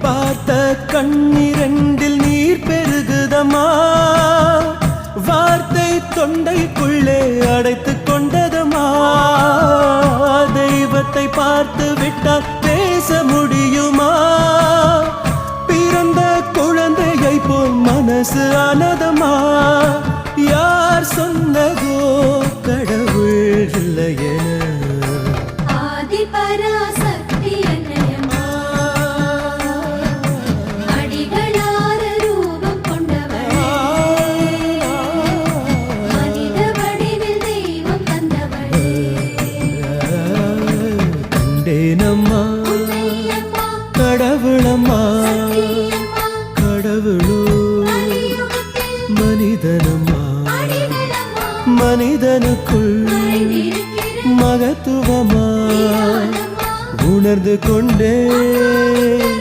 பார்த்த கண்ணிரண்டில் நீர் பெருகுதமா, வார்த்தை தொண்டைக்குள்ளே அடைத்துக் கொண்டதமா. தெய்வத்தை பார்த்து விட்டால் பேச முடியுமா? பிறந்த குழந்தையை போல் மனசு ஆனதமா. யார் சொன்னதோ கடவுள் இல்லை என கண்டேனம்மா கடவுளம்மா, கடவுளோ மனிதனம்மா, மனிதனுக்குள் மகத்துவமா உணர்ந்து கொண்டே